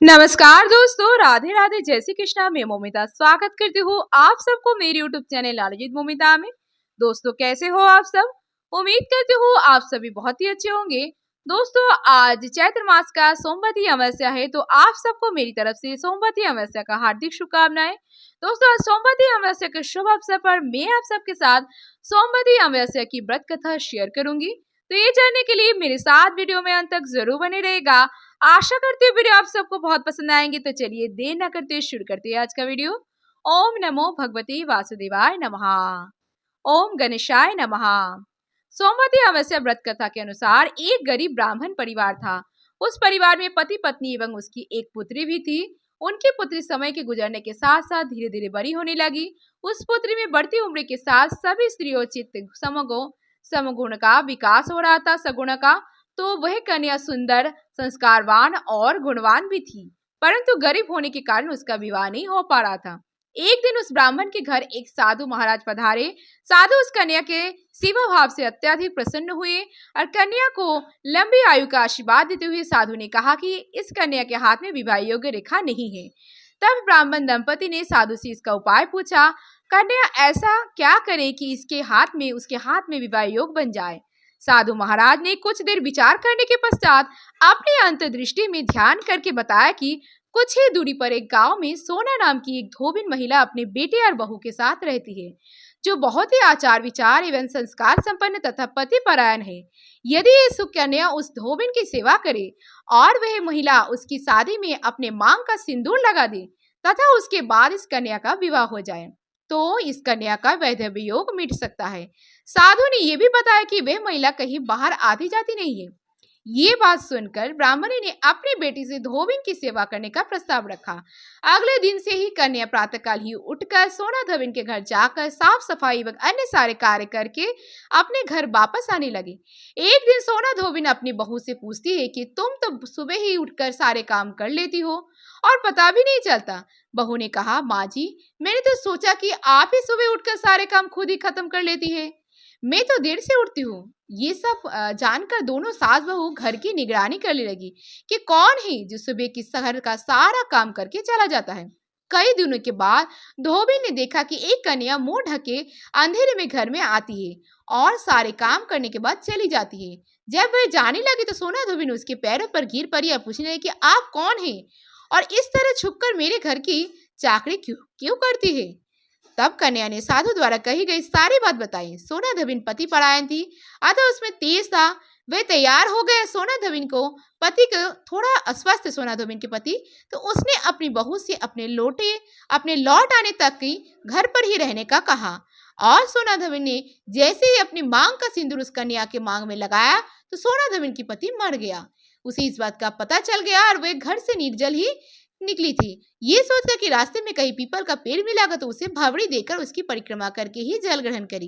नमस्कार दोस्तों, राधे राधे, जय श्री कृष्णा। मैं मोमिता स्वागत करती हूँ आप सबको मेरे यूट्यूब चैनल लालजीत मोमिता में। दोस्तों, कैसे हो आप सब? उम्मीद करती हूँ आप सभी बहुत ही अच्छे होंगे। दोस्तों, आज चैत्र मास का सोमवती अमावस्या है, तो आप सबको मेरी तरफ से सोमवती अमावस्या का हार्दिक शुभकामनाएं। दोस्तों, आज सोमवती अमावस्या के शुभ अवसर पर मैं आप सबके साथ सोमवती अमावस्या की व्रत कथा शेयर करूंगी। तो ये जानने के लिए मेरे साथ वीडियो में अंत तक जरूर बने रहेगा। आशा करती हूँ वीडियो आप सबको बहुत पसंद आएंगे। तो चलिए देर न करते शुरू करते हैं आज का वीडियो। ओम नमो भगवते वासुदेवाय नमः। ओम गणेशाय नमः। सोमवती अमावस्या व्रत कथा के अनुसार एक गरीब ब्राह्मण परिवार था। उस परिवार में पति पत्नी एवं उसकी एक पुत्री भी थी। उनकी पुत्री समय के गुजरने के साथ साथ धीरे धीरे बड़ी होने लगी। उस पुत्री में बढ़ती उम्र के साथ सभी स्त्रियोचित समगुण का विकास हो रहा था, सगुण का। तो वह कन्या सुंदर, संस्कारवान और गुणवान भी थी, परंतु गरीब होने के कारण उसका विवाह नहीं हो पा रहा था। एक दिन उस ब्राह्मण के घर एक साधु महाराज पधारे। साधु उस कन्या के सेवा भाव से अत्यधिक प्रसन्न हुए और कन्या को लंबी आयु का आशीर्वाद देते हुए साधु ने कहा कि इस कन्या के हाथ में विवाह योग्य रेखा नहीं है। तब ब्राह्मण दंपति ने साधु से इसका उपाय पूछा। कन्या ऐसा क्या करे कि उसके हाथ में विवाह योग बन जाए? साधु महाराज ने कुछ देर विचार करने के पश्चात अपनी अंतर्दृष्टि में ध्यान करके बताया कि कुछ ही दूरी पर एक गांव में सोना नाम की एक धोबिन महिला अपने बेटे और बहू के साथ रहती है, जो बहुत ही आचार विचार एवं संस्कार संपन्न तथा पति परायण है। यदि ये सुकन्या उस धोबिन की सेवा करे और वह महिला उसकी शादी में अपने मांग का सिंदूर लगा दे तथा उसके बाद इस कन्या का विवाह हो जाए, तो इस कन्या का वैधव्य योग मिट सकता है। साधु ने यह भी बताया कि वह महिला कहीं बाहर आती जाती नहीं है। ये बात सुनकर ब्राह्मणी ने अपनी बेटी से धोबिन की सेवा करने का प्रस्ताव रखा। अगले दिन से ही कन्या प्रातःकाल ही उठकर सोना धोबिन के घर जाकर साफ सफाई एवं अन्य सारे कार्य करके अपने घर वापस आने लगी। एक दिन सोना धोबिन अपनी बहू से पूछती है कि तुम तो सुबह ही उठकर सारे काम कर लेती हो और पता भी नहीं चलता। बहू ने कहा, माँ जी, मैंने तो सोचा कि आप ही सुबह उठकर सारे काम खुद ही खत्म कर लेती है। मैं तो देर से उठती हूँ। ये सब जानकर दोनों सास बहू घर की निगरानी करने लगी कि कौन है जो सुबह की शहर का सारा काम करके चला जाता है। कई दिनों के बाद धोबी ने देखा कि एक कन्या मुंह ढके अंधेरे में घर में आती है और सारे काम करने के बाद चली जाती है। जब वह जाने लगी तो सोना धोबी ने उसके पैरों पर गिर पड़ी और पूछने लगी कि आप कौन है और इस तरह छुपकर मेरे घर की चाकरी क्यों करती है? तब कन्या ने साधु द्वारा कही गई सारी बात बताई। सोना धोबिन पति परायण थी, अतः उसमें तेज था। वह तैयार हो गए। सोना धोबिन को पति को थोड़ा अस्वस्थ सोना धोबिन के पति, तो उसने अपनी बहू से अपने लौट आने तक की घर पर ही रहने का कहा। और सोना धोबिन ने जैसे ही अपनी मांग का सिंदूर उस कन्या के मांग में लगाया तो सोना धोबिन की पति मर गया। उसे इस बात का पता चल गया और वह घर से निर्जल ही निकली थी। ये सोचकर कि रास्ते में कहीं पीपल का पेड़ मिलेगा तो उसे भावड़ी देकर उसकी परिक्रमा करके ही जल ग्रहण करी।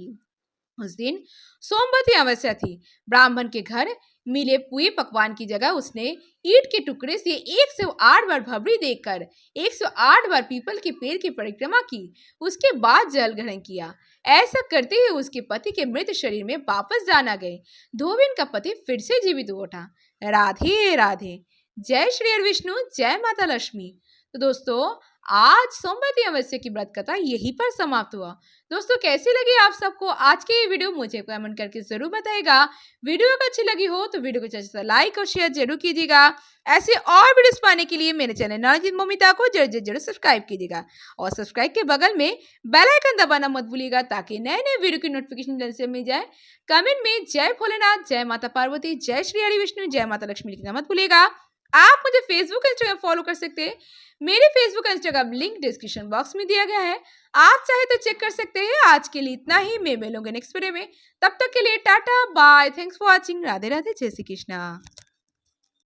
उस दिन सोमवती अमावस्या थी। ब्राह्मण के घर मिले पुए पकवान की जगह उसने ईंट के टुकड़े से 108 बार भवड़ी देकर 108 बार पीपल के पेड़ की परिक्रमा की। उसके बाद जल ग्रहण किया। ऐसा करते ही उसके पति के मृत शरीर में वापस जान आ गए। धोबिन का पति फिर से जीवित उठा। राधे राधे। जय श्री हरि विष्णु, जय माता लक्ष्मी। तो दोस्तों, आज सोमवती अमावस्या की व्रत कथा यहीं पर समाप्त हुआ। दोस्तों, कैसी लगी आप सबको आज की ये वीडियो मुझे कमेंट करके जरूर बताइएगा। वीडियो अगर अच्छी लगी हो तो वीडियो को अच्छे से लाइक और शेयर जरूर कीजिएगा। ऐसे और वीडियोस पाने के लिए मेरे चैनल लालजीत मोमिता को जरूर सब्सक्राइब कीजिएगा और सब्सक्राइब के बगल में बेल आइकन दबाना मत भूलिएगा ताकि नए नए वीडियो की नोटिफिकेशन जल्द से मिल जाए। कमेंट में जय भोलेनाथ, जय माता पार्वती, जय श्री हरि विष्णु, जय माता लक्ष्मी लिखना मत भूलिएगा। आप मुझे फेसबुक इंस्टाग्राम फॉलो कर सकते हैं। मेरे Facebook Instagram link description box में दिया गया है, आप चाहे तो चेक कर सकते हैं। आज के लिए इतना ही। मैं मिलूंगा नेक्स्ट वीडियो में। तब तक के लिए tata bye, thanks for watching. Radhe Radhe, जय श्री कृष्णा।